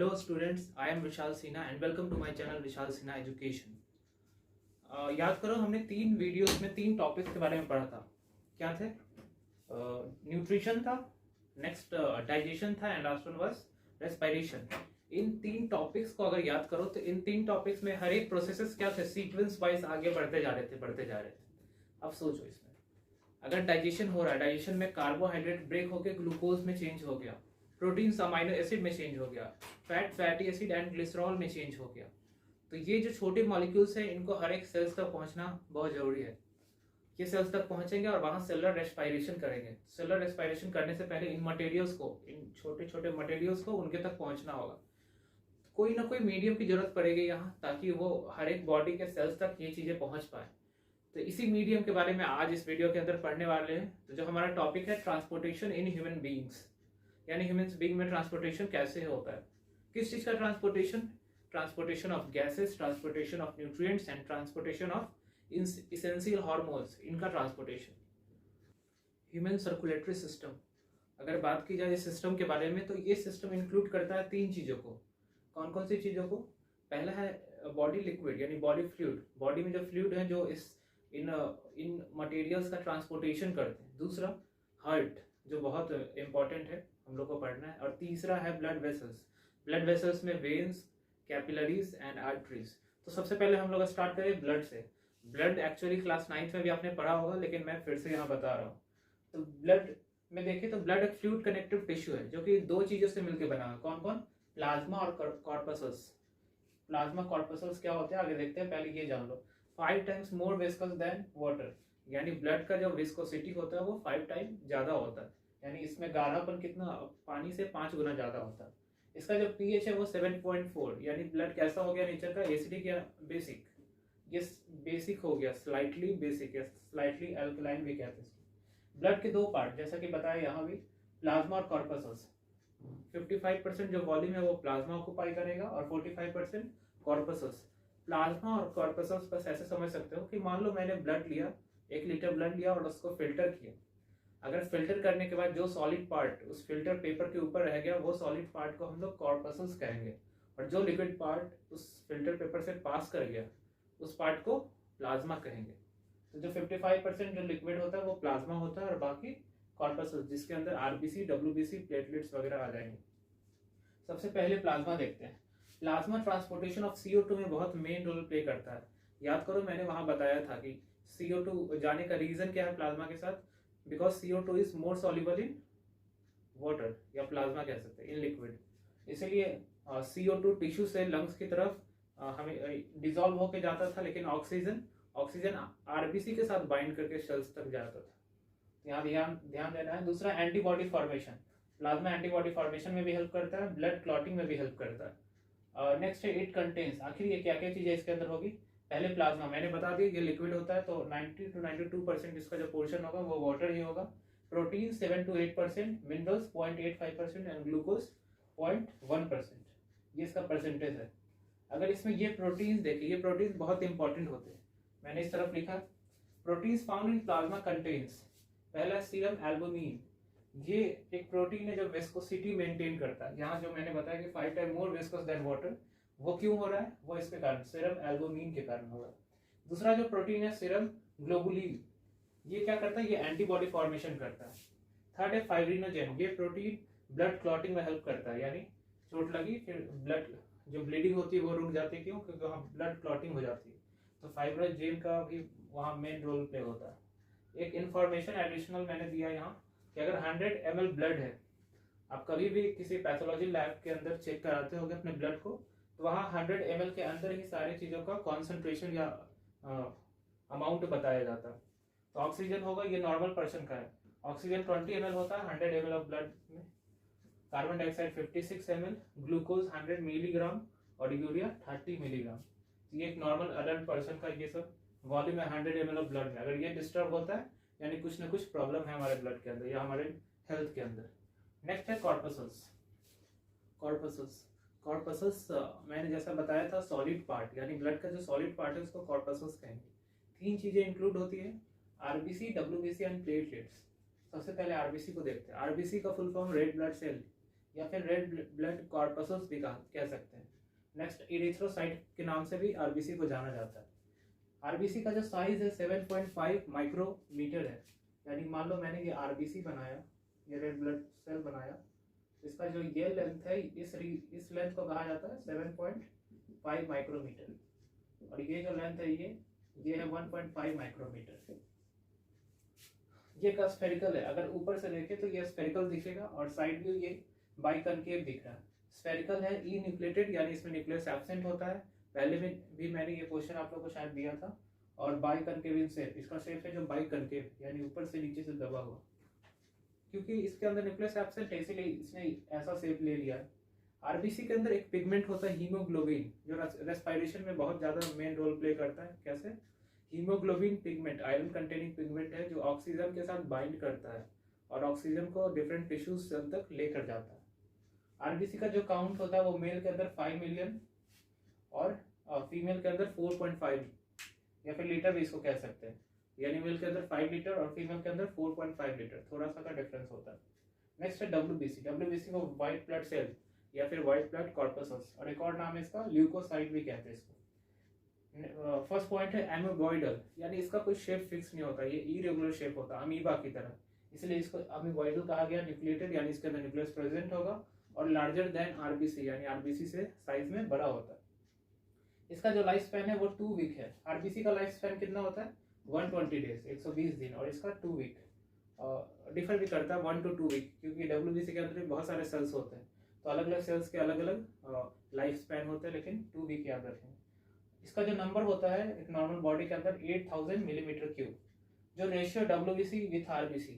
Hello students, I am Vishal Sinha and welcome to my channel Vishal Sinha Education. याद करो हमने 3 videos में 3 topics के बारे में पढ़ा था। क्या थे? न्यूट्रिशन था, नेक्स्ट डाइजेशन था and last one was respiration. In 3 topics को अगर याद करो तो इन 3 टॉपिक्स में हर एक प्रोसेसेस क्या थे, सीक्वेंस वाइज आगे बढ़ते जा रहे थे। अब सोचो इसमें अगर डाइजेशन हो रहा है, डाइजेशन में कार्बोहाइड्रेट ब्रेक होकर ग्लूकोज में चेंज हो गया, प्रोटीन अमाइनो एसिड में चेंज हो गया, फैटी एसिड एंड ग्लिसरॉल में चेंज हो गया। तो ये जो छोटे मॉलिक्यूल्स हैं इनको हर एक सेल्स तक पहुंचना बहुत जरूरी है। ये सेल्स तक पहुंचेंगे और वहां सेलुलर रेस्पिरेशन करेंगे। सेलुलर रेस्पिरेशन करने से पहले इन मटेरियल्स को, इन छोटे छोटे मटेरियल्स को उनके तक पहुंचना होगा। कोई ना कोई मीडियम की जरूरत पड़ेगी यहाँ, ताकि वो हर एक बॉडी के सेल्स तक ये चीजें पहुंच पाए। तो इसी मीडियम के बारे में आज इस वीडियो के अंदर पढ़ने वाले हैं। तो जो हमारा टॉपिक है ट्रांसपोर्टेशन इन ह्यूमन बीइंग्स, यानी ह्यूमन बीइंग में ट्रांसपोर्टेशन कैसे होता है। किस चीज का transportation? Transportation of gases, transportation of nutrients and transportation of essential hormones, इनका ट्रांसपोर्टेशन। ह्यूमन सर्कुलेटरी सिस्टम, अगर बात की जाए इस सिस्टम के बारे में तो ये सिस्टम इंक्लूड करता है 3 चीजों को। कौन कौन सी चीजों को? पहला है बॉडी लिक्विड यानी बॉडी फ्लूइड, बॉडी में जो फ्लूइड है जो इन मटेरियल्स का ट्रांसपोर्टेशन करते हैं। दूसरा हार्ट, जो बहुत इंपॉर्टेंट है, हम लोग को पढ़ना है। और तीसरा है ब्लड वेसल्स। ब्लड वेसल्स में वेन्स, कैपिलरीज एंड आर्टरीज। तो सबसे पहले हम लोग स्टार्ट करें ब्लड से। ब्लड एक्चुअली क्लास 9th में भी आपने पढ़ा होगा, लेकिन मैं फिर से यहाँ बता रहा हूँ। तो ब्लड में देखें तो ब्लड एक फ्लूइड कनेक्टिव टिश्यू है जो कि 2 चीजों से मिलकर बना है। कौन कौन? प्लाज्मा और कॉर्पसल्स। प्लाज्मा कॉर्पसल्स क्या होते हैं आगे देखते हैं, पहले ये जान लो। 5 times more viscous than water, यानी ब्लड का जो विस्कोसिटी होता है वो 5 टाइम ज्यादा होता है, यानी इसमें गाढ़ापन कितना, पानी से 5 गुना ज्यादा होता है। इसका जो पीएच है वो 7.4, यानी ब्लड कैसा हो गया नेचर का, एसिडिक या बेसिक? ये बेसिक हो गया, स्लाइटली बेसिक या स्लाइटली अल्कलाइन भी कहते हैं। ब्लड के 2 पार्ट, जैसा कि बताया यहाँ भी, प्लाज्मा और कॉर्पसल्स। 55% जो वॉल्यूम है वो प्लाज्मा ऑक्युपाई करेगा और 45% कॉर्पसल्स। प्लाज्मा और कॉर्पसल्स बस ऐसे समझ सकते हो कि मान लो मैंने ब्लड लिया, 1 लीटर ब्लड लिया और उसको फिल्टर किया। अगर फिल्टर करने के बाद जो सॉलिड पार्ट उस फिल्टर पेपर के ऊपर रह गया, वो सॉलिड पार्ट को हम लोग कॉर्पसल्स कहेंगे। और जो लिक्विड पार्ट उस फिल्टर पेपर से पास कर गया, उस पार्ट को प्लाज्मा कहेंगे। तो जो 55% जो लिक्विड होता है वो प्लाज्मा होता है और बाकी कॉर्पसल्स, जिसके अंदर आरबीसी, डब्ल्यूबीसी, प्लेटलेट्स वगैरह आ जाएंगे। सबसे पहले प्लाज्मा देखते हैं। प्लाज्मा ट्रांसपोर्टेशन ऑफ CO2 में बहुत मेन रोल प्ले करता है। याद करो मैंने वहां बताया था कि CO2 जाने का रीजन क्या है प्लाज्मा के साथ, because CO2 is more soluble in water, या प्लाज्मा कह सकते हैं इन लिक्विड। इसलिए CO2 टिश्यू से लंग्स की तरफ हमें डिजोल्व होकर जाता था, लेकिन ऑक्सीजन आरबीसी के साथ बाइंड करके सेल्स तक जाता था। यहाँ ध्यान देना है। दूसरा antibody formation, plasma antibody formation में भी हेल्प करता है, ब्लड क्लॉटिंग में भी हेल्प करता है। नेक्स्ट है इट कंटेन्स, आखिर ये क्या क्या चीजें इसके अंदर होगी। पहले प्लाज्मा मैंने बता दिया, ये लिक्विड होता है, तो 90 to 92% इसका जो पोर्शन होगा वो वाटर ही होगा। Protein 7 to 8%, minerals 0.85% and glucose 0.1%, ये इसका परसेंटेज है। अगर इसमें ये प्रोटीन देखिए, ये प्रोटीन बहुत इंपॉर्टेंट होते हैं। मैंने इस तरफ लिखा proteins found in plasma contains. पहला सीरम एल्बुमिन, ये एक प्रोटीन है जो विस्कोसिटी मेंटेन करता है। यहाँ जो मैंने बताया कि 5 time more viscous than water, वो क्यों हो रहा है? वो इसके कारण, सीरम एल्बुमिन के कारण हो रहा है। दूसरा जो प्रोटीन है सीरम ग्लोबुलिन, ये क्या करता है? ये एंटीबॉडी फॉर्मेशन करता है। थर्ड है फाइब्रिनोजेन, ये प्रोटीन ब्लड क्लॉटिंग में हेल्प करता है, यानी चोट लगी फिर ब्लड जो ब्लीडिंग होती है वो रुक जाती है। क्यों? क्योंकि वहाँ ब्लड क्लॉटिंग हो जाती है। तो फाइब्रिनोजेन का भी वहाँ मेन रोल प्ले होता है। एक इंफॉर्मेशन एडिशनल मैंने दिया यहाँ कि अगर 100 ml ब्लड है, आप कभी भी किसी पैथोलॉजी लैब के अंदर चेक कराते होगे अपने ब्लड को, तो वहाँ 100 ml के अंदर ही सारी चीजों का कॉन्सेंट्रेशन या अमाउंट बताया जाता है। तो ऑक्सीजन होगा, ये नॉर्मल पर्सन का है, ऑक्सीजन 20 ml होता है 100 ml ऑफ ब्लड में। Carbon dioxide 56 ml, glucose 100 milligram और यूरिया 30 मिलीग्राम। ये एक नॉर्मल अडल्ट पर्सन का ये सब वॉल्यूम है 100 ml ऑफ ब्लड में। अगर ये डिस्टर्ब होता है यानी कुछ ना कुछ प्रॉब्लम है हमारे ब्लड के अंदर या हमारे हेल्थ के अंदर। नेक्स्ट है कॉर्पसल्स। कॉर्पसल्स मैंने जैसा बताया था सॉलिड पार्ट, यानी ब्लड का जो सॉलिड पार्ट है उसको कॉर्पसल्स कहेंगे। 3 चीजें इंक्लूड होती है, आरबीसी, डब्ल्यूबीसी एंड प्लेटलेट्स। सबसे पहले आरबीसी को देखते हैं। आरबीसी का full form red blood cell, या फिर रेड ब्लड कॉर्पसल्स भी कह सकते हैं। नेक्स्ट इरिथ्रोसाइट के नाम से भी आरबीसी को जाना जाता है। आरबीसी का जो साइज है 7.5 माइक्रोमीटर है। यानी मान लो मैंने ये आरबीसी बनाया, ये रेड ब्लड सेल बनाया, इसका जो ये लेंथ है इस लेंथ को कहा जाता है 7.5 माइक्रोमीटर, और ये जो लेंथ है ये है 1.5 माइक्रोमीटर। ये का स्फेरिकल है, अगर ऊपर से देखें तो ये स्फेरिकल दिखेगा और साइड व्यू ये बाइकनकेव दिख रहा है। स्फेरिकल है, ई न्यूक्लिएटेड यानी इसमें न्यूक्लियस एब्सेंट होता है। पहले भी मैंने ये क्वेश्चन आप लोगों को शायद दिया था। और बाइकनकेव इन शेप, इसका शेप है जो बाइकनकेव यानी ऊपर से नीचे से दबा हुआ, क्योंकि इसके अंदर न्यूक्लियस एब्सेंट है इसीलिए इसने ऐसा शेप ले लिया है। आरबीसी के अंदर एक पिगमेंट होता है हीमोग्लोबिन, जो रेस्पिरेशन में बहुत ज्यादा मेन रोल प्ले करता है। कैसे? Haemoglobin pigment iron containing pigment है जो ऑक्सीजन के साथ बाइंड करता है और ऑक्सीजन को डिफरेंट टिश्यूज सेल तक लेकर जाता है। आरबीसी का जो काउंट होता है वो मेल के अंदर 5 मिलियन और फीमेल के अंदर 4.5 या फिर लीटर भी इसको कह सकते हैं। यानी मेल के अंदर 5 लीटर और फीमेल के अंदर 4.5 लीटर, थोड़ा सा का डिफरेंस होता है। नेक्स्ट है डब्ल्यूबीसी। डब्ल्यूबीसी को व्हाइट ब्लड सेल या फिर व्हाइट ब्लड कॉर्पसल्स, और एक और नाम है इसका ल्यूकोसाइट भी कहते हैं इसको। फर्स्ट पॉइंट है एमोबॉइडल, यानी इसका कोई शेप फिक्स नहीं होता, ये इरेगुलर शेप होता है अमीबा की तरह, इसलिए इसको अमीबॉइडल कहा गया। न्यूक्लिएटेड यानी इसके अंदर न्यूक्लियस प्रेजेंट होगा और लार्जर देन आरबीसी यानी आरबीसी से साइज में बड़ा होता है। इसका जो लाइफ स्पैन है वो 2 वीक है। आरबीसी का लाइफ स्पैन कितना होता है? 120 डेज, 120 दिन, और इसका 2 वीक। डिफर भी करता है 1 to 2 वीक, क्योंकि डब्ल्यूबीसी के अंदर बहुत सारे सेल्स होते हैं तो अलग अलग सेल्स के अलग अलग लाइफ स्पैन होते हैं, लेकिन 2 वीक याद रखें। इसका जो नंबर होता है एक नॉर्मल बॉडी के अंदर 8000 मिलीमीटर क्यूब। जो रेशियो डब्ल्यूबीसी विथ आरबीसी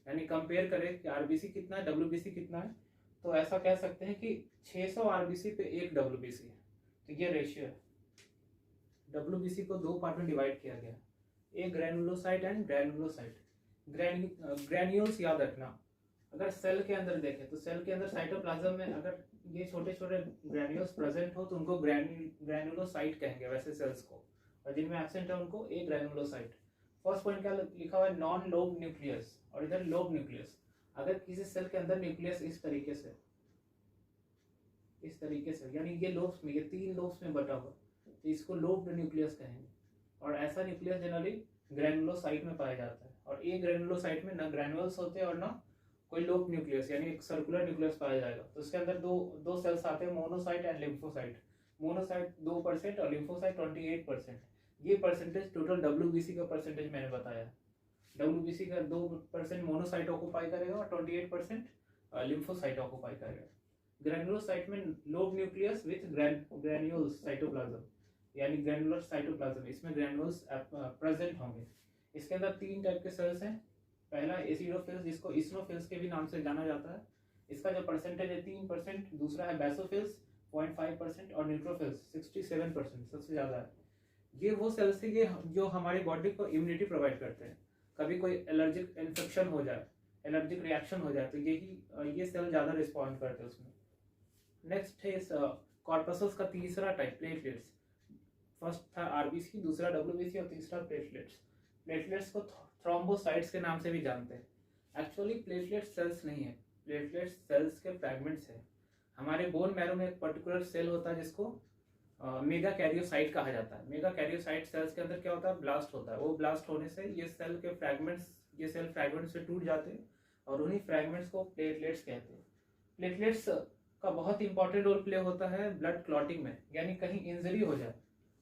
यानी कंपेयर करें कि आरबीसी कितना है डब्ल्यूबीसी कितना है, तो ऐसा कह सकते हैं कि 600 आरबीसी पे 1 डब्ल्यूबीसी है। तो ये रेशियो है। डब्ल्यूबीसी को 2 पार्ट में डिवाइड किया गया, एक ग्रैनुलोसाइट एंड ग्रैनुलोसाइट। ग्रैन्यूल्स याद रखना, अगर सेल के अंदर देखें तो सेल के अंदर साइटोप्लाज्म में अगर ये छोटे छोटे ग्रैन्यूल्स प्रेजेंट हो तो उनको ग्रैनुलोसाइट कहेंगे वैसे सेल्स को, और जिनमें एब्सेंट है उनको ए ग्रैनुलोसाइट। फर्स्ट पॉइंट क्या लिखा हुआ है? नॉन लोब न्यूक्लियस, और इधर लोब न्यूक्लियस। अगर किसी सेल के अंदर न्यूक्लियस इस तरीके से यानी ये लोब्स में, ये 3 लोब्स में बटा हुआ, तो इसको लोब्ड न्यूक्लियस कहेंगे। और ऐसा न्यूक्लियस जनरली ग्रैनुलोसाइट में पाया जाता है, और ए ग्रैनुलोसाइट में ना ग्रैनुल्स होते हैं और ना कोई लोब न्यूक्लियस यानी एक सर्कुलर न्यूक्लियस पाया जाएगा। तो इसके अंदर दो सेल्स आते हैं, मोनोसाइट एंड लिम्फोसाइट। मोनोसाइट 2% और लिम्फोसाइट 28%। ये परसेंटेज टोटल डब्ल्यूबीसी का परसेंटेज मैंने बताया। डब्ल्यूबीसी का 2% मोनोसाइट ऑक्युपाई करेगा और 28% लिम्फोसाइट ऑक्युपाई करेगा। ग्रैनुलोसाइट में lobe nucleus with granules cytoplasm यानी ग्रैनुलर साइटोप्लाज्म, इसमें ग्रैनुल्स प्रेजेंट होंगे। इसके अंदर 3 टाइप के सेल्स हैं। पहला एसिडोफिल्स, जिसको इसनोफिल्स के भी नाम से जाना जाता है, इसका जो परसेंटेज है 3%। दूसरा है बेसोफिल्स 0.5% और न्यूट्रोफिल्स 67%, सबसे ज़्यादा है। ये वो सेल्स है ये जो हमारी बॉडी को इम्यूनिटी प्रोवाइड करते हैं। कभी कोई एलर्जिक इन्फेक्शन हो जाए, एलर्जिक रिएक्शन हो जाए, तो ये सेल ज़्यादा रिस्पॉन्ड करते हैं उसमें। नेक्स्ट है कॉर्पसल्स का तीसरा टाइप, प्लेटलेट्स। फर्स्ट था आरबीसी, दूसरा डब्ल्यूबीसी और तीसरा प्लेटलेट्स। प्लेटलेट्स को थ्रोम्बोसाइट्स के नाम से भी जानते हैं। एक्चुअली प्लेटलेट्स सेल्स नहीं है, प्लेटलेट्स सेल्स के फ्रैगमेंट्स है। हमारे बोन मैरो में एक पर्टिकुलर सेल होता है जिसको मेगा कैरियोसाइट कहा जाता है। मेगा कैरियोसाइट सेल्स के अंदर क्या होता है? ब्लास्ट होता है। वो ब्लास्ट होने से ये सेल फ्रैगमेंट्स से टूट जाते हैं और उन्हीं फ्रैगमेंट्स को प्लेटलेट्स कहते हैं। प्लेटलेट्स का बहुत इंपॉर्टेंट रोल प्ले होता है ब्लड क्लॉटिंग में, यानी कहीं इंजरी हो जाए,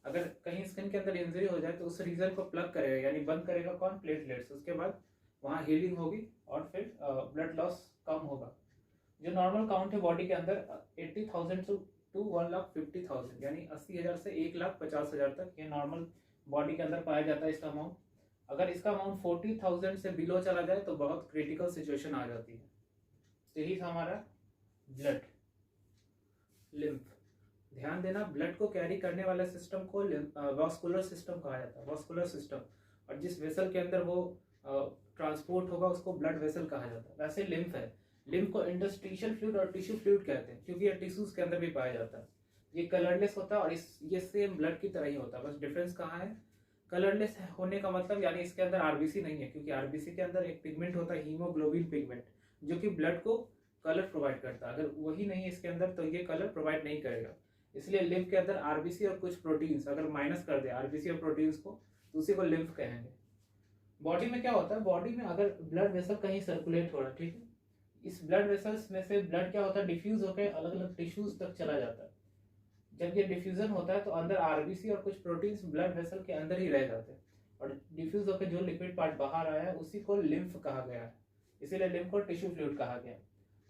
अगर कहीं स्किन के अंदर इंजरी हो जाए तो उस रीजन को प्लग करेगा यानी बंद करेगा कौन? प्लेटलेट्स। उसके बाद वहाँ हीलिंग होगी और फिर ब्लड लॉस कम होगा। जो नॉर्मल काउंट है बॉडी के अंदर 80,000 टू 1,50,000 यानी 80,000 से 1,50,000 तक ये नॉर्मल बॉडी के अंदर पाया जाता है इसका अमाउंट। अगर इसका अमाउंट 40,000 से बिलो चला जाए तो बहुत क्रिटिकल सिचुएशन आ जाती है। तो यही था हमारा ब्लड। लिम्फ, ध्यान देना, ब्लड को कैरी करने वाले सिस्टम को वास्कुलर सिस्टम कहा जाता है, वास्कुलर सिस्टम। और जिस वेसल के अंदर वो ट्रांसपोर्ट होगा उसको ब्लड वेसल कहा जाता है। वैसे लिम्फ है, लिम्फ को इंटरस्टिशियल फ्लूइड और टिश्यू फ्लूइड कहते हैं क्योंकि ये टिश्यूज के अंदर भी पाया जाता है। ये कलरलेस होता है और ये सेम ब्लड की तरह ही होता है, बस डिफरेंस कहाँ है? कलरलेस होने का मतलब यानी इसके अंदर आरबीसी नहीं है, क्योंकि आरबीसी के अंदर एक पिगमेंट होता है हीमोग्लोबिन पिगमेंट, जो कि ब्लड को कलर प्रोवाइड करता है। अगर वही नहीं है इसके अंदर तो ये कलर प्रोवाइड नहीं करेगा। इसलिए लिम्फ के अंदर आरबीसी और कुछ प्रोटीन्स अगर माइनस कर दे आरबीसी और प्रोटीन्स को तो उसी को लिम्फ कहेंगे। बॉडी में क्या होता है, बॉडी में अगर ब्लड वेसल कहीं सर्कुलेट हो रहा है, ठीक है, इस ब्लड वेसल्स में से ब्लड क्या होता है, डिफ्यूज होकर अलग अलग टिश्यूज तक चला जाता है। जब ये डिफ्यूजन होता है तो अंदर आरबीसी और कुछ प्रोटीन्स ब्लड वेसल के अंदर ही रह जाते हैं और डिफ्यूज होकर जो लिक्विड पार्ट बाहर आया है उसी को लिम्फ कहा गया है, इसीलिए लिम्फ को टिश्यू फ्लूइड कहा गया।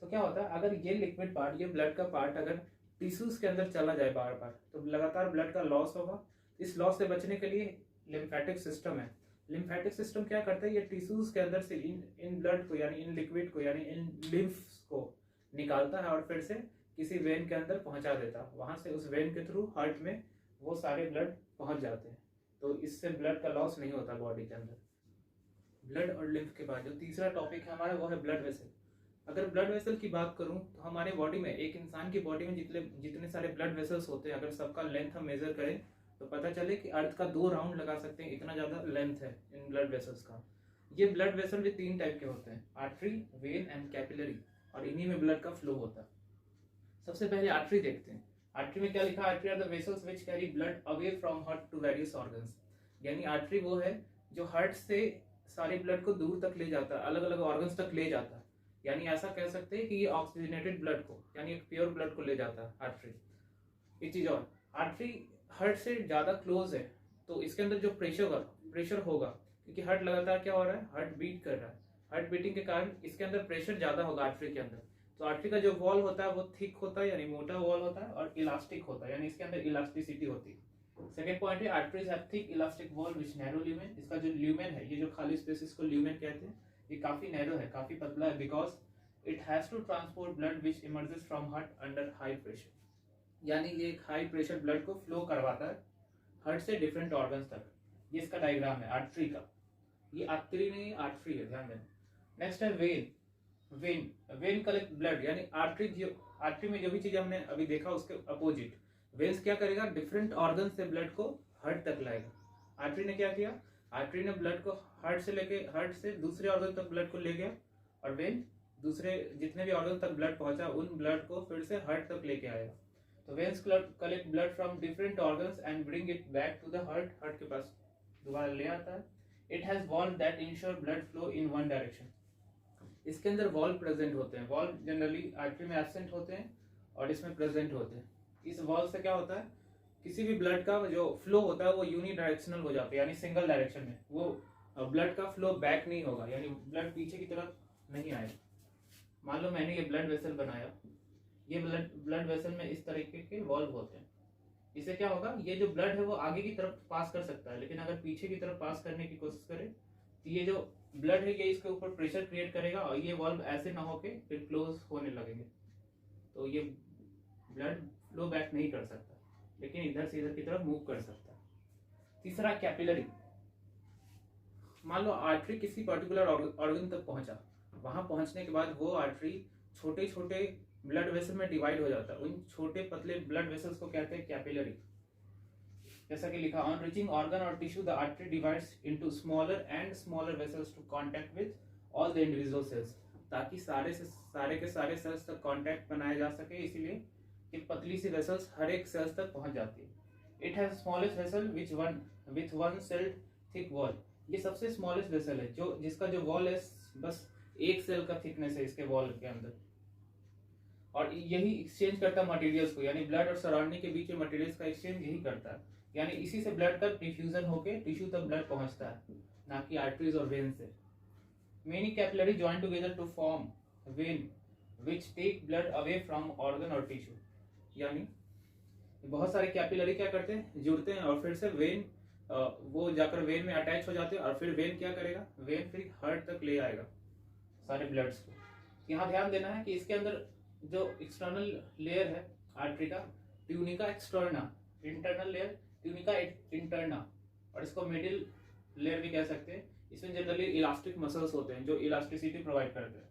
तो क्या होता है, अगर ये लिक्विड पार्ट, ये ब्लड का पार्ट अगर टिश्यूज के अंदर चला जाए बार बार तो लगातार ब्लड का लॉस होगा। इस लॉस से बचने के लिए लिम्फेटिक सिस्टम है। लिम्फेटिक सिस्टम क्या करता है, ये टिश्यूज के अंदर से इन ब्लड को यानी इन लिक्विड को यानी इन लिम्फ्स को निकालता है और फिर से किसी वेन के अंदर पहुंचा देता है। वहां से उस वेन के थ्रू हार्ट में वो सारे ब्लड पहुंच जाते हैं, तो इससे ब्लड का लॉस नहीं होता बॉडी के अंदर। ब्लड और लिम्फ के बाद जो तीसरा टॉपिक है हमारा वो है ब्लड वेसल। अगर ब्लड वेसल की बात करूं तो हमारे बॉडी में, एक इंसान की बॉडी में जितने सारे ब्लड वेसल्स होते हैं, अगर सबका लेंथ हम मेजर करें तो पता चले कि अर्थ का 2 राउंड लगा सकते हैं, इतना ज्यादा लेंथ है इन ब्लड वेसल्स का। ये ब्लड वेसल भी 3 टाइप के होते हैं, आर्टरी, वेन एंड कैपिलरी, और इन्हीं में ब्लड का फ्लो होता है। सबसे पहले आर्टरी देखते हैं। आर्टरी में क्या लिखा है, artery are the vessels which carry blood away from heart to various organs. यानी आर्टरी वो है जो हार्ट से सारे ब्लड को दूर तक ले जाता है, अलग अलग ऑर्गन्स तक ले जाता है। यानी ऐसा कह सकते हैं कि ये ऑक्सीजनेटेड ब्लड को यानी एक प्योर ब्लड को ले जाता है आर्टरी। एक चीज और, आर्टरी हार्ट से ज्यादा क्लोज है तो इसके अंदर जो प्रेशर होगा, क्योंकि हार्ट लगातार क्या हो रहा है, हार्ट बीट कर रहा है, हार्ट बीटिंग के कारण इसके अंदर प्रेशर ज्यादा होगा आर्टरी के अंदर। तो आर्टरी का जो वॉल होता है वो थिक होता है यानी मोटा वॉल होता है और इलास्टिक होता है यानी इसके अंदर इलास्टिसिटी होती है। सेकेंड पॉइंट है, arteries have thick elastic wall which narrow lumen. इसका जो ल्यूमेन है, ये जो खाली स्पेस इसको ल्यूमेन कहते हैं, ये काफी नैरो है, काफी पतला है, because it has to transport blood which emerges from heart under high pressure. यानी ये एक हाई प्रेशर ब्लड को फ्लो करवाता है हार्ट से डिफरेंट ऑर्गन्स तक। ये इसका डायग्राम है आर्टरी का, ये आर्टरी नहीं आर्टरी है, ध्यान देना। नेक्स्ट है वेन। वेन कलेक्ट ब्लड, यानी आर्टरी में जो भी चीज हमने अभी देखा उसके अपोजिट, वेन्स क्या करेगा, डिफरेंट ऑर्गन से ब्लड को हार्ट तक लाएगा। आर्टरी ने क्या किया, आर्टरी ने ब्लड को हार्ट से दूसरे ऑर्गन तक ब्लड को ले गया, और वेन दूसरे जितने भी ऑर्गन तक ब्लड पहुंचा उन ब्लड को फिर से हार्ट तक लेके आएगा। तो veins collect blood from different organs and bring it back to the heart, heart के पास दोबारा ले आता है। It has valve that ensure blood flow in one direction. इसके अंदर वॉल्व प्रेजेंट होते हैं, वॉल्व जनरली आर्टरी में एब्सेंट होते हैं और इसमें प्रेजेंट होते हैं। इस वॉल्व से क्या होता है, किसी भी ब्लड का जो फ्लो होता है वो यूनिडायरेक्शनल हो जाता है, यानी सिंगल डायरेक्शन में, वो ब्लड का फ्लो बैक नहीं होगा, यानी ब्लड पीछे की तरफ नहीं आएगा। मान लो मैंने ये ब्लड वेसल बनाया, ये ब्लड वेसल में इस तरीके के वॉल्व होते हैं। इससे क्या होगा, ये जो ब्लड है वो आगे की तरफ पास कर सकता है, लेकिन अगर पीछे की तरफ पास करने की कोशिश करे तो ये जो ब्लड है ये इसके ऊपर प्रेशर क्रिएट करेगा और ये वॉल्व ऐसे ना होके फिर क्लोज होने लगेंगे, तो ये ब्लड फ्लो बैक नहीं कर सकता, लेकिन इधर से इधर की तरफ मूव कर सकता है। तीसरा कैपिलरी। मान लो आर्टरी किसी पर्टिकुलर ऑर्गन तक पहुंचा, वहां पहुंचने के बाद वो आर्टरी छोटे छोटे ब्लड वेसल में डिवाइड हो जाता है। उन छोटे पतले ब्लड वेसल्स को कहते हैं कैपिलरी। जैसा कि लिखा, ऑन रीचिंग ऑर्गन और tissue the artery divides into smaller and smaller vessels to contact with all the individual cells, ताकि सारे के सारे सेल्स तक कांटेक्ट बनाया जा सके, इसीलिए ये पतली सी वेसल्स हर एक सेल्स तक पहुंच जाती है। It has smallest vessel with one sailed thick wall. ये सबसे स्मॉलेस्ट वेसल है जो जिसका जो वॉल है बस एक सेल का थिकनेस है इसके वॉल के अंदर, और यही एक्सचेंज करता है मटेरियल्स को, यानी ब्लड और सराउंडिंग के बीच में मटेरियल्स का एक्सचेंज यही करता है, यानी इसी से ब्लड का डिफ्यूजन होकर टिश्यू तक ब्लड पहुंचता है, ना कि आर्टरीज और वेन से। Many capillary join together to form vein which take blood away from organ और टिश्यू। यानी बहुत सारे कैपिलरी क्या करते हैं, जुड़ते हैं और फिर से वेन वो जाकर वेन में अटैच हो जाते हैं, और फिर वेन क्या करेगा, वेन फिर हार्ट तक ले आएगा सारे ब्लड्स को। यहाँ ध्यान देना है कि इसके अंदर जो एक्सटर्नल लेयर है आर्टरी का, tunica externa, internal layer tunica interna, और इसको मिडिल लेयर भी कह सकते हैं। इसमें जनरली इलास्टिक मसल्स होते हैं जो इलास्टिसिटी प्रोवाइड करते हैं।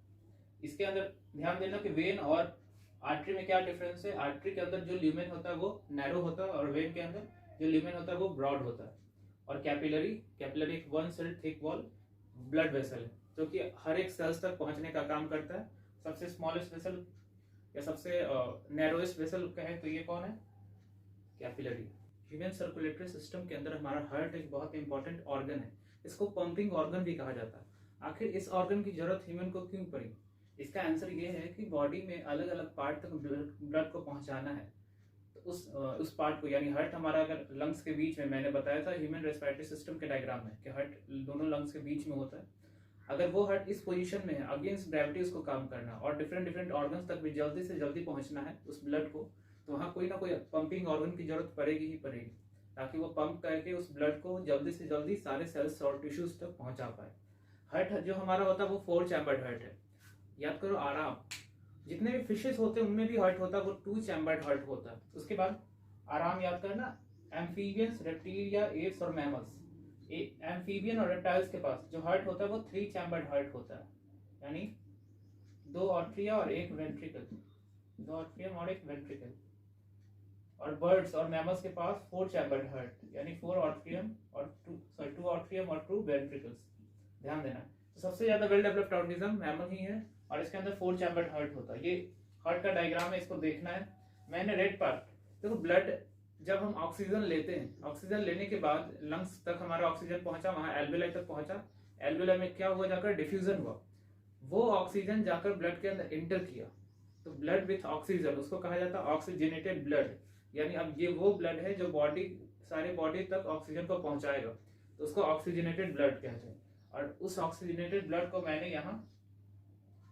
इसके अंदर ध्यान देना कि वेन और आर्टरी में क्या डिफरेंस है। आर्टरी के अंदर जो ल्यूमेन होता है वो नैरो होता है और वेन के अंदर जो ल्यूमेन होता है वो ब्रॉड होता है। और कैपिलरी एक one cell thick wall blood vessel है जो कि हर एक सेल्स तक पहुंचने का काम करता है, सबसे स्मॉलेस्ट वेसल या सबसे नैरोएस्ट वेसल कहें तो ये कौन है? कैपिलरी। ह्यूमन सर्कुलेटरी सिस्टम के अंदर हमारा हार्ट एक बहुत इंपॉर्टेंट ऑर्गन है। इसको पंपिंग ऑर्गन भी कहा जाता है। आखिर इस ऑर्गन की जरूरत ह्यूमन को क्यों पड़ी? इसका आंसर ये है कि बॉडी में अलग अलग पार्ट तक ब्लड को पहुंचाना है। तो उस पार्ट को, यानी हार्ट हमारा अगर लंग्स के बीच में, मैंने बताया था ह्यूमन रेस्पिरेटरी सिस्टम के डायग्राम में कि हार्ट दोनों लंग्स के बीच में होता है। अगर वो हार्ट इस पोजीशन में है, अगेंस्ट ग्रेविटी उसको काम करना और डिफरेंट ऑर्गन्स तक भी जल्दी से जल्दी पहुंचना है उस ब्लड को, तो वहाँ कोई ना कोई पंपिंग ऑर्गन की जरूरत पड़ेगी ही पड़ेगी, ताकि वो पंप करके उस ब्लड को जल्दी से जल्दी सारे सेल्स और टिश्यूज तक पहुंचा पाए। हार्ट जो हमारा होता है वो 4 चैम्बर्ड हार्ट है। याद करो, आराम, जितने भी फिशेस होते हैं उनमें भी हार्ट होता है, वो 2 चैम्बर्ड हार्ट होता है। उसके बाद आराम याद करना, एम्फीबियंस, रेप्टिलिया, एप्स और मैमल्स। एम्फीबियन और रेप्टाइल्स के पास जो हार्ट होता है वो 3 चैम्बर्ड हार्ट होता है, यानी 2 ऑर्ट्रिया और 1 वेंट्रिकल, 2 ऑर्ट्रियम और 1 वेंट्रिकल। और बर्ड्स और मैमल्स के पास 4 चैम्बर्ड हार्ट, यानी 4 ऑर्ट्रियम और 2 ऑर्ट्रियम और 2 वेंट्रिकल्स। ध्यान देना, तो सबसे ज्यादा वेल डेवलप्ड ऑर्गेनिज्म मैमल ही है और इसके अंदर 4 चैम्बर्ड हार्ट होता है। ये हार्ट का डायग्राम है, इसको देखना है। मैंने रेड पार्ट देखो, ब्लड जब हम ऑक्सीजन लेते हैं, ऑक्सीजन लेने के बाद लंग्स तक हमारा ऑक्सीजन पहुंचा, वहां एल्वेलाई तक पहुंचा। एल्वेलाई में क्या हुआ, जाकर डिफ्यूजन हुआ, वो ऑक्सीजन जाकर ब्लड के अंदर इंटर किया, तो ब्लड विथ ऑक्सीजन, उसको कहा जाता है ऑक्सीजनेटेड ब्लड। यानी अब ये वो ब्लड है जो सारे बॉडी तक ऑक्सीजन को पहुंचाएगा, तो उसको ऑक्सीजनेटेड ब्लड कहते हैं। और उस ऑक्सीजनेटेड ब्लड को मैंने यहाँ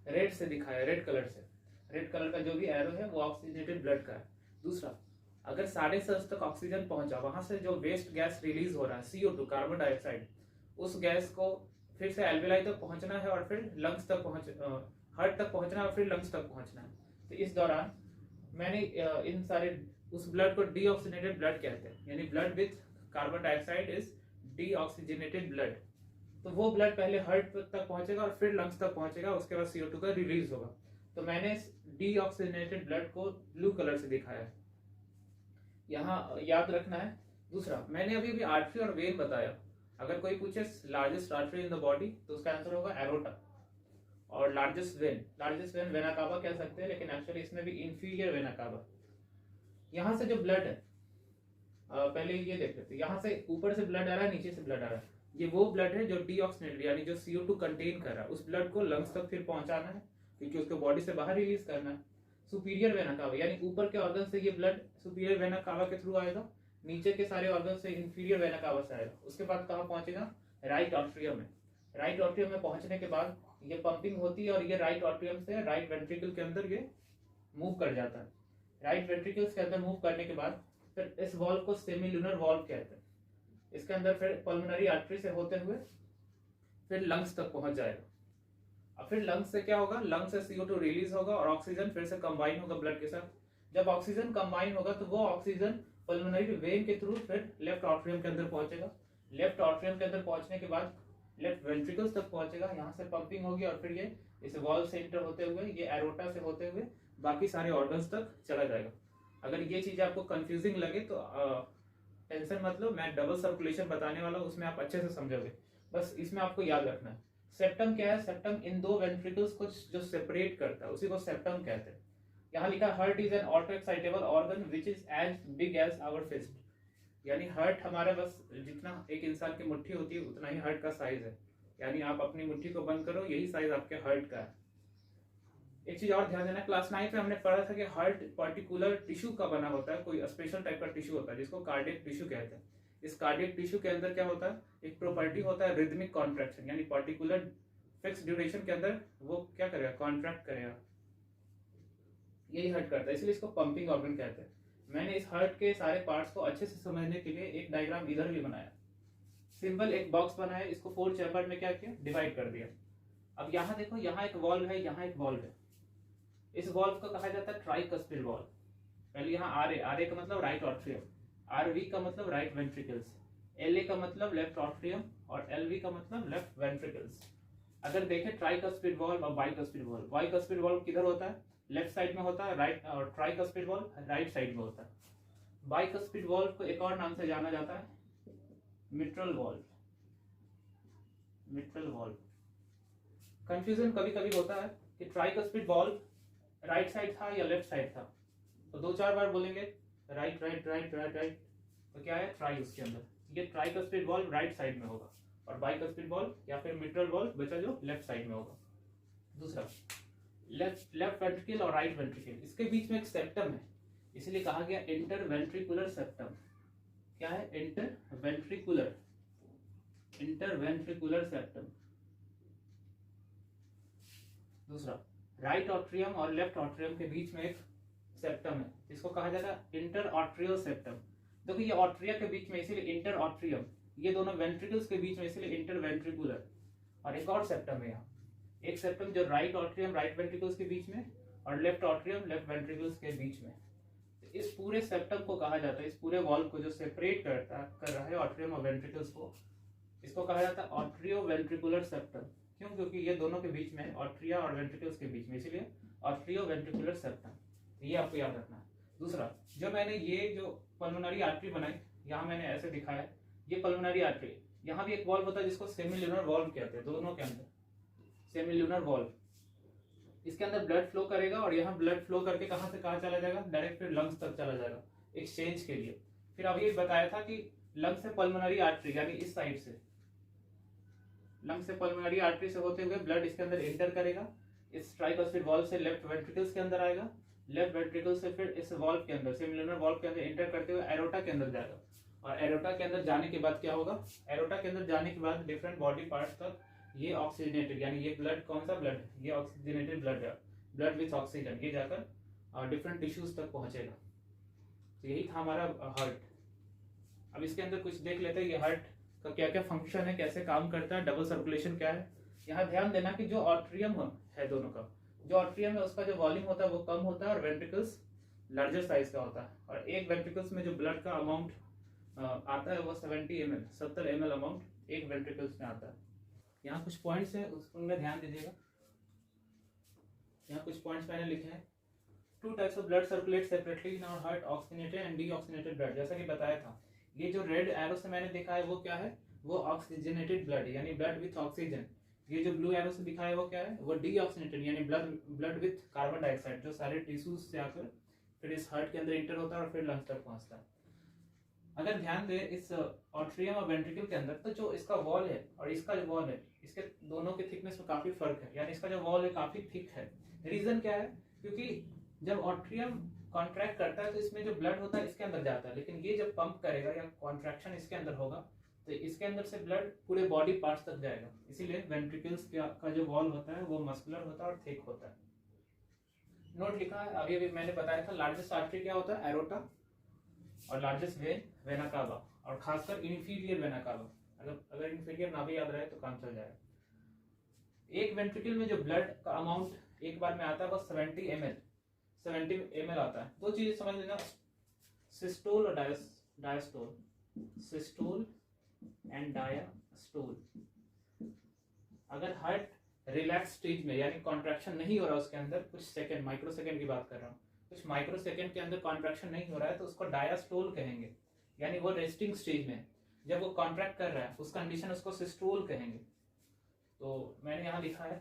रेड से दिखाया, रेड कलर से। रेड कलर का जो भी एरो है वो ऑक्सीजनेटेड ब्लड का है। दूसरा, अगर सारे सेल्स तक ऑक्सीजन पहुंचा, वहां से जो वेस्ट गैस रिलीज हो रहा है CO2, कार्बन डाइऑक्साइड, उस गैस को फिर से एल्वेलाई तक पहुंचना है और फिर लंग्स तक हार्ट तक पहुंचना है और फिर लंग्स तक पहुंचना है। तो इस दौरान मैंने इन सारे उस ब्लड को डीऑक्सीजनेटेड ब्लड कहते हैं, यानी blood with carbon dioxide is deoxygenated blood. तो वो ब्लड पहले हार्ट तक पहुंचेगा और फिर लंग्स तक पहुंचेगा, उसके बाद CO2 का रिलीज होगा। तो मैंने डीऑक्सीजनेटेड ब्लड को ब्लू कलर से दिखाया है, यहाँ याद रखना है। दूसरा, मैंने अभी आर्टरी और वेन बताया। अगर कोई पूछे largest artery in the body, तो उसका आंसर होगा एरोटा। और लार्जेस्ट वेन वेना कावा कह सकते हैं, लेकिन एक्चुअली इसमें भी इंफीरियर वेना कावा। यहाँ से जो ब्लड है, पहले ये देख लेते हैं, यहाँ से ऊपर से ब्लड आ रहा है, नीचे से ब्लड आ रहा है, ये वो ब्लड है जो डीऑक्सीजनेटेड, यानी जो CO2 कंटेन कर रहा है, उस ब्लड को लंग्स तक फिर पहुंचाना है, क्योंकि उसको बॉडी से बाहर रिलीज करना है। सुपीरियर वेना कावा, यानी ऊपर के ऑर्गन से ये ब्लड सुपीरियर वेना कावा के थ्रू आएगा, नीचे के सारे ऑर्गन से इंफीरियर वेना कावा से आएगा। उसके बाद कहाँ पहुंचेगा, राइट ऑर्ट्रियम में। राइट ऑर्ट्रियम में पहुंचने के बाद ये पंपिंग होती है और ये राइट ऑर्ट्रियम से राइट वेंट्रिकल के अंदर ये मूव कर जाता है। राइट वेंट्रिकल्स के अंदर मूव करने के बाद फिर इस वॉल्व को सेमीलुनर वॉल्व कहते हैं। इसके अंदर फिर पल्मोनरी आर्टरी से होते हुए फिर लंग्स तक पहुंच जाएगा। अब फिर लंग्स से क्या होगा, लंग्स से CO2 रिलीज होगा और ऑक्सीजन फिर से कंबाइन होगा ब्लड के साथ। जब ऑक्सीजन कंबाइन होगा तो वो ऑक्सीजन पल्मोनरी वेन के थ्रू फिर लेफ्ट ऑर्ट्रियम के अंदर पहुंचेगा। लेफ्ट ऑर्ट्रियम के अंदर पहुंचने के बाद लेफ्ट वेंट्रिकल्स तक पहुंचेगा, यहाँ से पंपिंग होगी और फिर ये इस वॉल्व से इंटर होते हुए, ये एरोटा से होते हुए बाकी सारे ऑर्गन्स तक चला जाएगा। अगर ये चीज आपको कंफ्यूजिंग लगे तो टेंशन मत लो, मैं डबल सर्कुलेशन बताने वाला हूँ, उसमें आप अच्छे से समझोगे। बस इसमें आपको याद रखना है, सेप्टम क्या है, सेप्टम इन 2 वेंट्रिकल्स को जो सेपरेट करता है उसी को सेप्टम कहते हैं। यहाँ लिखा heart is an auto excitable organ which is as big as our fist, यानी हार्ट हमारा बस जितना एक इंसान की मुट्ठी होती है उतना ही हार्ट का साइज है। यानी आप अपनी मुट्ठी को बंद करो, यही साइज आपके हार्ट का है। एक चीज और ध्यान देना, क्लास 9 में हमने पढ़ा था कि हार्ट पर्टिकुलर टिश्यू का बना होता है, कोई स्पेशल टाइप का टिश्यू होता है जिसको कार्डियक टिश्यू कहते हैं। इस कार्डियक टिश्यू के अंदर क्या होता है, एक प्रॉपर्टी होता है रिदमिक कॉन्ट्रैक्शन, यानी पर्टिकुलर फिक्स ड्यूरेशन के अंदर वो क्या करेगा, कॉन्ट्रैक्ट करेगा, यही हार्ट करता है, इसलिए इसको पंपिंग ऑर्गन कहते हैं। मैंने इस हार्ट के सारे पार्ट्स को अच्छे से समझने के लिए एक डायग्राम इधर भी बनाया, सिंपल एक बॉक्स बनाया, इसको 4 चैम्बर में क्या किया, डिवाइड कर दिया। अब यहाँ देखो, यहाँ एक वॉल्व है, यहाँ एक वॉल्व है। इस वॉल्व को कहा जाता है ट्राइकस्पिड वॉल्व। पहले यहाँ आर ए का मतलब राइट ऑर्ट्रियम, RV का मतलब राइट वेंट्रिकल्स, LA का मतलब लेफ्ट ऑर्ट्रियम और LV का मतलब लेफ्ट वेंट्रिकल्स। अगर देखें ट्राइकस्पिड वॉल्व और बाइकस्पिड वॉल्व, बाइकस्पिड वॉल्व किधर होता है, लेफ्ट साइड में होता है, राइट, और ट्राइकस्पिड वॉल्व राइट साइड में होता है। बाइकस्पिड वॉल्व को एक और नाम से जाना जाता है mitral valve, mitral valve. Confusion कभी कभी होता है कि ट्राइकस्पिड वॉल्व राइट साइड था या लेफ्ट साइड था, तो 2-4 बार बोलेंगे right right right right right, तो क्या है ट्राई उसके अंदर। ये ट्राइकस्पिड वॉल्व राइट साइड में होगा और बाइकस्पिड वॉल्व या फिर मिट्रल वॉल्व बचा जो लेफ्ट साइड में होगा। दूसरा लेफ्ट वेंट्रिकल और राइट वेंट्रिकल, इसके बीच में एक सेप्टम है, इसलिए कहा गया इंटरवेंट्रिकुलर सेप्टम। क्या है? Interventricular septum. दूसरा राइट ऑट्रियम और लेफ्ट ऑट्रियम के बीच में एक सेप्टम है, इसको कहा जाता है इंटर ऑट्रियल सेप्टम। देखो ये ऑट्रिया के बीच में इसीलिए इंटर ऑट्रियम, ये दोनों वेंट्रिकल्स के बीच में इसीलिए इंटरवेंट्रिकुलर। और एक और सेप्टम है यहाँ, एक सेप्टम जो राइट ऑट्रियम राइट वेंट्रिकल्स के बीच में और लेफ्ट ऑट्रियम लेफ्ट वेंट्रिकल्स के बीच में। तो इस पूरे सेप्टम को कहा जाता है, इस पूरे वॉल को जो सेपरेट कर रहा है ऑट्रियम और वेंट्रिकल्स को, इसको कहा जाता है ऑट्रियो वेंट्रिकुलर सेप्टम। क्यों? क्योंकि ये दोनों के बीच में, ऑट्रिया और वेंट्रिकल्स के बीच में, इसीलिए ऑट्रियो वेंट्रिकुलर सेप्टम। ये आपको याद रखना है। दूसरा, जो मैंने ये जो पल्मोनरी आर्टरी बनाई, यहाँ मैंने ऐसे दिखाया, ये पल्मोनरी आर्टरी, यहाँ भी एक वॉल्व होता है जिसको सेमील्यूनर वॉल्व कहते हैं, दोनों के अंदर सेमील्यूनर वॉल्व। इसके अंदर ब्लड फ्लो करेगा और यहाँ ब्लड फ्लो करके कहाँ से कहाँ चला जाएगा? डायरेक्ट फिर लंग्स तक चला जाएगा एक्सचेंज के लिए। फिर अभी बताया था कि लंग से पल्मोनरी आर्टरी, यानी इस साइड से लंग से पल्मोनरी आर्टरी से होते हुए ब्लड इसके अंदर एंटर करेगा, इस ट्राइकस्पिड वॉल्व से लेफ्ट वेंट्रिकल्स के अंदर आएगा, लेफ्ट वेंट्रिकल से फिर इस वॉल्व के अंदर सेमिल्यूनर वॉल्व के अंदर एंटर करते हुए एरोटा के अंदर जाएगा। और एरोटा के अंदर जाने के बाद क्या होगा? एरोटा के अंदर जाने के बाद डिफरेंट बॉडी पार्ट्स तक ये ऑक्सीजनेटेड, यानी ये ब्लड कौन सा ब्लड? ये ऑक्सीजनेटेड ब्लड है, ब्लड विथ ऑक्सीजन, ये जाकर डिफरेंट टिश्यूज तक पहुंचेगा। तो यही था हमारा हार्ट। अब इसके अंदर कुछ देख लेते हैं ये हार्ट का क्या क्या फंक्शन है, कैसे काम करता है, डबल सर्कुलेशन क्या है। यहाँ ध्यान देना कि जो ऑट्रियम है दोनों का, जो ऑट्रियम है उसका जो वॉल्यूम होता है वो कम होता है और वेंट्रिकल्स लार्जर साइज का होता है। और एक वेंट्रिकल्स में जो ब्लड का अमाउंट आता है वो 70 ml अमाउंट एक वेंट्रिकल्स में आता है। यहाँ कुछ पॉइंट्स है, उनमें ध्यान दीजिएगा। यहाँ कुछ पॉइंट्स मैंने लिखे हैं। 2 types of blood circulate separately in our heart, oxygenated and deoxygenated blood. जैसा कि बताया था, ये जो रेड एरो से मैंने देखा है वो क्या है? वो ऑक्सीजनेटेड ब्लड, यानी ब्लड विथ ऑक्सीजन। ये जो ब्लू एरो से दिखा है वो क्या है? वो डीऑक्सीजनेटेड, यानी ब्लड विथ कार्बन डाइऑक्साइड, जो सारे टिश्यूज से आकर फिर इस हार्ट के अंदर इंटर होता है और फिर लंग्स तक पहुंचता है। अगर ध्यान दे इस ऑट्रियम और वेंट्रिकल के अंदर, तो जो इसका वॉल है और इसका जो वॉल है, इसके दोनों के थिकनेस में काफी फर्क है, यानी इसका जो वॉल है काफी थिक है। रीजन क्या है? क्योंकि जब ऑट्रियम कॉन्ट्रैक्ट करता है तो इसमें जो ब्लड होता है इसके अंदर जाता है, लेकिन ये जब पंप करेगा या कॉन्ट्रैक्शन इसके अंदर होगा तो इसके अंदर से ब्लड पूरे बॉडी पार्ट्स तक जाएगा। इसीलिए वेंट्रिकल्स का जो वॉल होता है वो मस्कुलर होता है और थिक होता है। नोट लिखा है, अभी अभी मैंने बताया था लार्जेस्ट आर्टरी क्या होता है? एरोटा। और लार्जेस्ट वेन वेना कावा, और खासकर इंफीरियर वेना कावा। अगर इंफीरियर ना भी याद रहे तो काम चल जाएगा। एक वेंट्रिकल में जो ब्लड का अमाउंट एक बार में आता है वो 70 ml आता है। दो चीजें समझ लेना, सिस्टोल और डायस्टोल, सिस्टोल एंड डायस्टोल। अगर हार्ट रिलैक्स स्टेज में, यानी कॉन्ट्रैक्शन नहीं हो रहा उसके अंदर, कुछ सेकंड, माइक्रो सेकंड की बात कर रहा हूँ, कुछ माइक्रो सेकंड के अंदर कॉन्ट्रैक्शन नहीं हो रहा है तो उसको डायस्टोल कहेंगे, यानी वो रेस्टिंग स्टेज में। जब वो कॉन्ट्रैक्ट कर रहा है उस कंडीशन उसको सिस्टोल कहेंगे। तो मैंने यहाँ लिखा है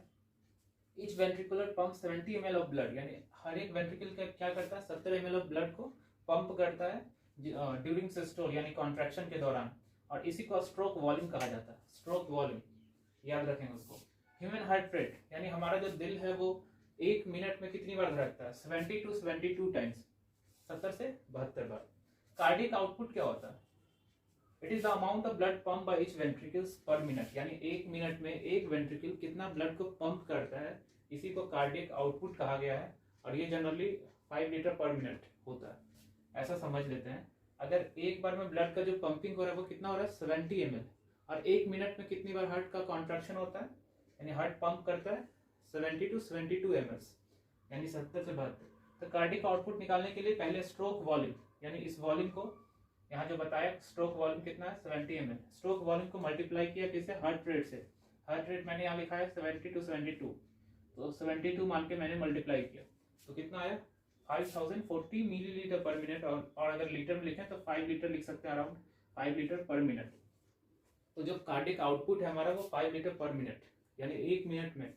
each ventricular pump 70 ml of blood, यानी हर एक वेंट्रिकल क्या करता है? 70 ml ऑफ ब्लड को पंप करता है ड्यूरिंग सिस्टोल, यानी कॉन्ट्रैक्शन के दौरान। और इसी को स्ट्रोक वॉल्यूम कहा जाता है, स्ट्रोक वॉल्यूम, याद रखेंगे उसको। ह्यूमन हार्ट रेट, यानी हमारा जो दिल है वो 1 मिनट में कितनी बार धड़कता है? 70 to 72 टाइम्स, 70 से 72 बार। कार्डियक आउटपुट क्या होता है? It is the amount of blood pump by each ventricles पर मिनट, यानी 1 मिनट में एक वेंट्रिकल कितना ब्लड को पंप करता है, इसी को कार्डियक आउटपुट कहा गया है। और ये जनरली 5 लीटर पर मिनट होता है, ऐसा समझ लेते हैं। अगर एक बार में ब्लड का जो पंपिंग हो रहा है वो कितना हो रहा है? 70 ml। और 1 मिनट में कितनी बार हार्ट का कॉन्ट्रैक्शन होता है, यानी हार्ट पंप करता है 70 to 72 ml, यानी 70 से 72। तो कार्डियक आउटपुट निकालने के लिए पहले स्ट्रोक वॉल्यूम, यानी इस वॉल्यूम को यहाँ जो बताया स्ट्रोक वॉल्यूम कितना है? 70 ml। स्ट्रोक वॉल्यूम को मल्टीप्लाई किया किससे? हार्ट रेट से। हार्ट रेट मैंने यहाँ लिखा है 70 to 72, तो 72 मान के मैंने मल्टीप्लाई किया तो कितना आया? 5040 मिलीलीटर पर मिनट। और अगर लीटर में लिखें तो 5 लीटर लिख सकते हैं, अराउंड 5 लीटर पर मिनट। तो जो कार्डियक आउटपुट है हमारा वो 5 लीटर पर मिनट, यानी 1 मिनट में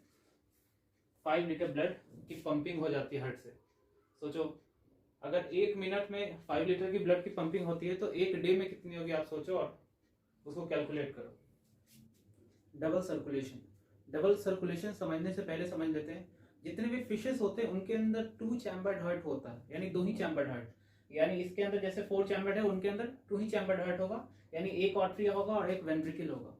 5 लीटर ब्लड की पंपिंग हो जाती है हार्ट से। सोचो अगर 1 मिनट में 5 लीटर की ब्लड की पंपिंग होती है तो 1 डे में कितनी होगी आप सोचो और उसको कैलकुलेट करो। डबल सर्कुलेशन समझने से पहले समझ लेते हैं, जितने भी फिशेस होते हैं उनके अंदर 2 चैम्बर्ड हार्ट होता है, यानी 2 ही चैम्बर्ड हार्ट। यानी इसके अंदर जैसे 4 चैम्बर्ड है, उनके अंदर 2 ही चैम्बर्ड हार्ट होगा, यानी एक आर्टरी होगा और एक वेंट्रिकल होगा।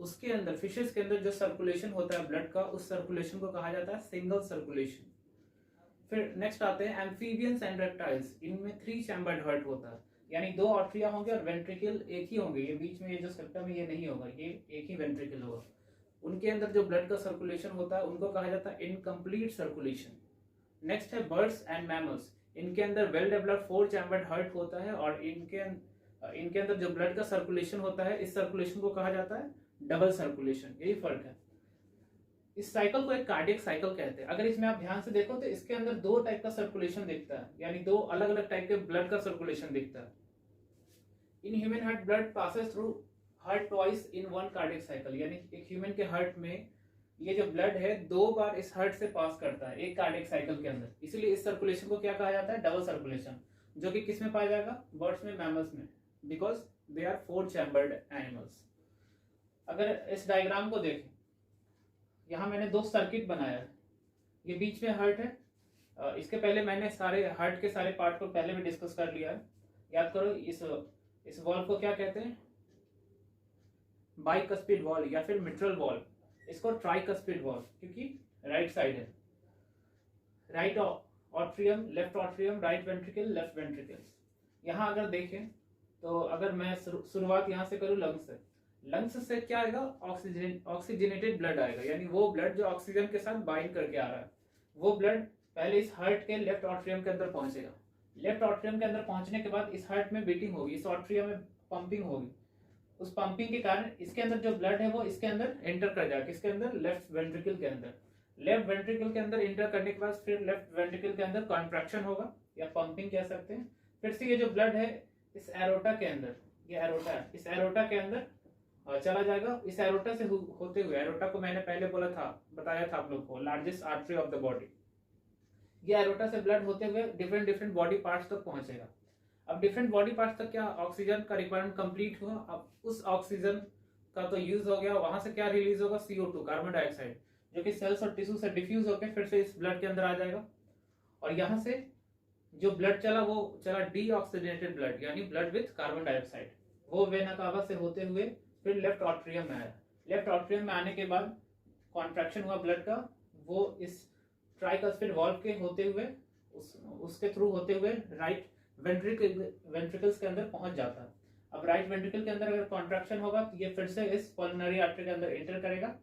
उसके अंदर फिशेस के अंदर जो सर्कुलेशन होता है ब्लड का, उस सर्कुलेशन को कहा जाता है सिंगल सर्कुलेशन। फिर नेक्स्ट आते हैं एम्फीबियंस एंड रेप्टाइल्स, इनमें 3 चैम्बर्ड हार्ट होता है, यानी 2 आर्टरिया होंगे और वेंट्रिकल एक ही होंगे, ये बीच में ये जो सेप्टम है ये नहीं होगा, ये एक ही वेंट्रिकल होगा। उनके अंदर जो ब्लड का सर्कुलेशन होता है उनको कहा जाता है इनकम्प्लीट सर्कुलेशन। नेक्स्ट है बर्ड्स एंड मैमल्स, इनके अंदर वेल डेवलप्ड 4 चैम्बर्ड हार्ट होता है और इनके अंदर जो ब्लड का सर्कुलेशन होता है, इस सर्कुलेशन को कहा जाता है डबल सर्कुलेशन। यही फर्क है। इस साइकिल को एक कार्डियक साइकिल कहते हैं। अगर इसमें आप ध्यान से देखो तो इसके अंदर 2 टाइप का सर्कुलेशन दिखता है, यानी 2 अलग अलग टाइप के ब्लड का सर्कुलेशन दिखता है। In human heart blood passes through heart twice in one cardiac cycle, यानी एक ह्यूमन के हार्ट में ये जो ब्लड है 2 बार इस हार्ट से पास करता है एक कार्डियक साइकिल के अंदर। इसीलिए इस सर्कुलेशन को क्या कहा जाता है, डबल सर्कुलेशन, जो कि किस में पाया जाएगा, बर्ड्स में, मैमल्स में, because they are 4 chambered animals. अगर इस डायग्राम को देखें, यहाँ मैंने 2 सर्किट बनाया है, ये बीच में हार्ट है। इसके पहले मैंने सारे हार्ट के सारे पार्ट को पहले भी डिस्कस कर लिया है। याद करो इस वॉल्व को क्या कहते हैं, बाइकस्पिड वॉल्व या फिर मिट्रल वॉल्व, इसको ट्राइकस्पिड वॉल्व, क्योंकि राइट साइड है, right atrium, left atrium, right ventricle, left ventricle. यहाँ अगर देखें तो अगर मैं शुरुआत यहाँ से करूँ लंग्स से क्या आएगा, ऑक्सीजनेटेड ब्लड आएगा, यानी वो ब्लड जो ऑक्सीजन के साथ बाइंड करके आ रहा है, वो ब्लड पहले इस हार्ट के लेफ्ट ऑट्रियम के अंदर पहुंचेगा। लेफ्ट ऑट्रियम के अंदर पहुंचने के बाद इस हार्ट में बीटिंग होगी, इस ऑट्रियम में पंपिंग होगी। उस पंपिंग के कारण इसके अंदर जो ब्लड है वो इसके अंदर एंटर कर जाएगा, इसके अंदर लेफ्ट वेंट्रिकल के अंदर। लेफ्ट वेंट्रिकल के अंदर एंटर करने के बाद फिर लेफ्ट वेंट्रिकल के अंदर कॉन्ट्रैक्शन होगा या पंपिंग कह सकते हैं। फिर से ये जो ब्लड है इस एरोटा के अंदर, ये एरोटा है, इस एरोटा के अंदर चला जाएगा। इस एरोटा से होते हुए, एरोटा को मैंने पहले बताया था आप लोग को, largest artery of the body. ये एरोटा से ब्लड होते हुए डिफरेंट बॉडी पार्ट्स तक पहुंचेगा। अब डिफरेंट बॉडी पार्ट्स तक क्या ऑक्सीजन का रिक्वायरमेंट कंप्लीट हुआ, अब उस ऑक्सीजन का तो यूज हो गया, वहां से क्या रिलीज होगा, CO2, कार्बन डाइऑक्साइड, जो कि सेल्स और टिश्यू से डिफ्यूज होकर फिर से इस ब्लड के अंदर आ जाएगा। और यहाँ से जो ब्लड चला वो चला डीऑक्सीजनेटेड ब्लड, यानी ब्लड विथ कार्बन डाइऑक्साइड, वो वेना कावा से होते हुए फिर लेफ्ट ऑट्रियम में आया। लेफ्ट ऑट्रियम में आने के बाद कॉन्ट्रैक्शन हुआ ब्लड का, वो इस ट्राइकस्पिड वॉल्व के होते हुए उसके थ्रू होते हुए राइट वेंट्रिकल्स के अंदर पहुंच जाता है। अब राइट वेंट्रिकल के अंदर अगर कॉन्ट्रैक्शन होगा तो ये फिर से इस पल्मोनरी आर्टरी के अंदर एंटर करेगा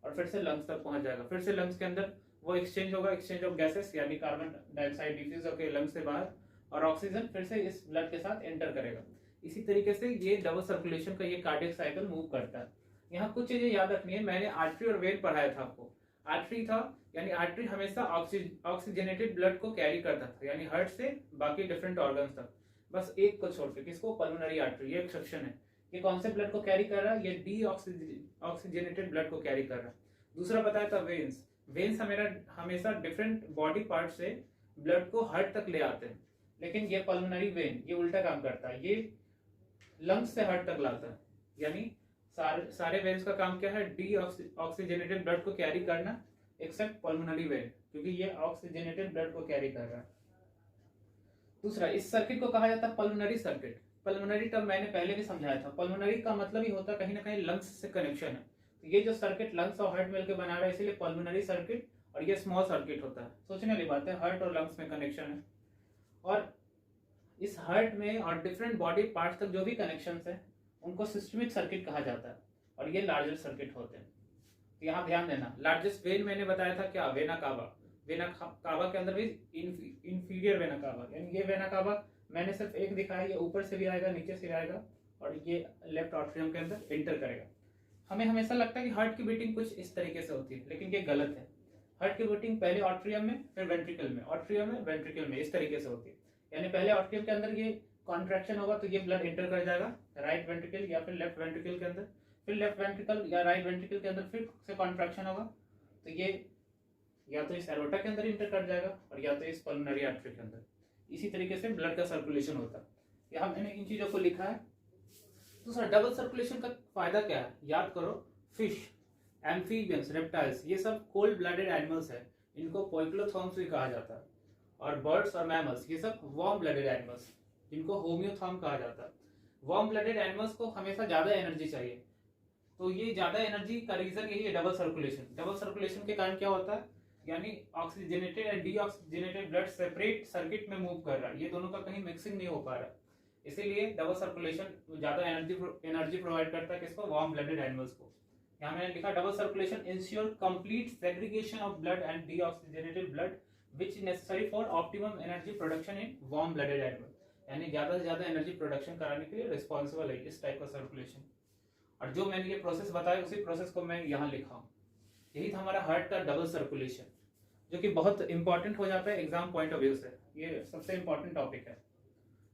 और फिर से लंग्स तक पहुंच जाएगा। फिर से लंग्स के अंदर वो एक्सचेंज होगा, एक्सचेंज ऑफ गैसेस, यानी कार्बन डाइऑक्साइड डिफ्यूज होकर लंग्स से बाहर, और ऑक्सीजन फिर से इस ब्लड के साथ एंटर करेगा। इसी तरीके से ये डबल सर्कुलेशन का ये कार्डियक साइकिल मूव करता है। यहाँ कुछ चीजें याद रखनी है, मैंने आर्टरी और वेन पढ़ाया था आपको। आर्टरी था यानी आर्टरी हमेशा ऑक्सीजनेटेड ब्लड को कैरी करता था, यानी हार्ट से बाकी डिफरेंट ऑर्गन्स तक, बस एक को छोड़ के, किसको, पल्मोनरी आर्टरी, ये एक सेक्शन है। ये कौन से ब्लड को कैरी कर रहा है, ये डीऑक्सीजनेटेड ब्लड को कैरी कर रहा है। दूसरा बताया था वेन्स। वेन्स हमेशा डिफरेंट बॉडी पार्ट से ब्लड को हार्ट तक ले आते हैं, लेकिन ये पल्मोनरी वेन ये उल्टा काम करता है, ये लंग्स से हार्ट तक लाता है। यानी सारे वेन्स का काम क्या है, डीऑक्सीजनेटेड ब्लड को कैरी करना, एक्सेप्ट पल्मोनरी वेन, क्योंकि ये ऑक्सीजनेटेड ब्लड को कैरी कर रहा है। दूसरा, इस सर्किट को कहा जाता है पल्मोनरी सर्किट। पल्मोनरी टर्म मैंने पहले भी समझाया था। पल्मोनरी का मतलब ही होता है कहीं ना कहीं लंग्स से कनेक्शन है। तो ये जो सर्किट लंग्स और हार्ट मिलकर बना रहा है, इसीलिए पल्मोनरी सर्किट, और ये स्मॉल सर्किट होता है। सोचने वाली बात है, हार्ट और लंग्स में कनेक्शन है, और इस हार्ट में और डिफरेंट बॉडी पार्ट्स तक जो भी कनेक्शन है उनको सिस्टमिक सर्किट कहा जाता है, और ये लार्जर सर्किट होते हैं। तो यहाँ ध्यान देना, लार्जेस्ट वेन मैंने बताया था क्या, वेना कावा। वेना कावा के अंदर भी इंफीरियर वेना कावा, यानी ये वेना कावा मैंने सिर्फ एक दिखाया, ये ऊपर से भी आएगा, नीचे से भी आएगा, और ये लेफ्ट ऑट्रियम के अंदर एंटर करेगा। हमें हमेशा लगता है कि हार्ट की बीटिंग कुछ इस तरीके से होती है, लेकिन ये गलत है। हार्ट की बीटिंग पहले ऑट्रियम में, फिर वेंट्रिकल में, ऑट्रियम में, वेंट्रिकल में, इस तरीके से होती है। यानी पहले ऑट्रियम के अंदर ये कॉन्ट्रैक्शन होगा तो ये ब्लड एंटर कर जाएगा राइट वेंट्रिकल या फिर लेफ्ट वेंट्रिकल के अंदर, फिर लेफ्ट वेंट्रिकल या राइट वेंट्रिकल के अंदर फिर से कॉन्ट्रैक्शन होगा तो ये या तो इस एरोटा के अंदर इंटर कर जाएगा और या तो इस पल्मोनरी आर्टरी के अंदर। इसी तरीके से ब्लड का सर्कुलेशन होता है। यहाँ मैंने इन चीजों को लिखा है। दूसरा, डबल सर्कुलेशन का फायदा क्या है, याद करो, फिश, एम्फीबियंस, रेप्टाइल्स, ये सब कोल्ड ब्लडेड एनिमल्स है, इनको पोइक्लोथॉर्म्स भी कहा जाता है। और बर्ड्स और मैमल्स, ये सब वार्म ब्लडेड एनिमल्स, जिनको होम्योथॉर्म कहा जाता है। वार्म ब्लडेड एनिमल्स को हमेशा ज्यादा एनर्जी चाहिए, तो ये ज्यादा एनर्जी का रीजन यही है, डबल सर्कुलेशन। डबल सर्कुलेशन के कारण क्या होता है, यानी oxygenated and deoxygenated blood separate circuit में मूव कर रहा है, ये दोनों का कहीं मिक्सिंग नहीं हो पा रहा, इसीलिए डबल सर्कुलेशन ज्यादा एनर्जी प्रोवाइड करता है किसको, वार्म ब्लडेड एनिमल्स को। यहाँ मैंने लिखा double circulation ensure complete segregation of blood and deoxygenated blood which is necessary for optimum energy production in warm blooded animal, यानी ज्यादा से ज्यादा एनर्जी प्रोडक्शन कराने के लिए रिस्पॉन्सिबल है इस टाइप का सर्कुलेशन। और जो मैंने ये प्रोसेस बताया उसी प्रोसेस को मैं यहाँ लिखा हूँ। यही था हमारा हार्ट का डबल सर्कुलेशन, जो कि बहुत इंपॉर्टेंट हो जाता है एग्जाम पॉइंट ऑफ व्यू से, ये सबसे इंपॉर्टेंट टॉपिक है,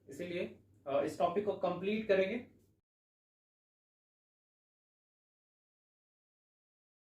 इसीलिए इस टॉपिक को कंप्लीट करेंगे।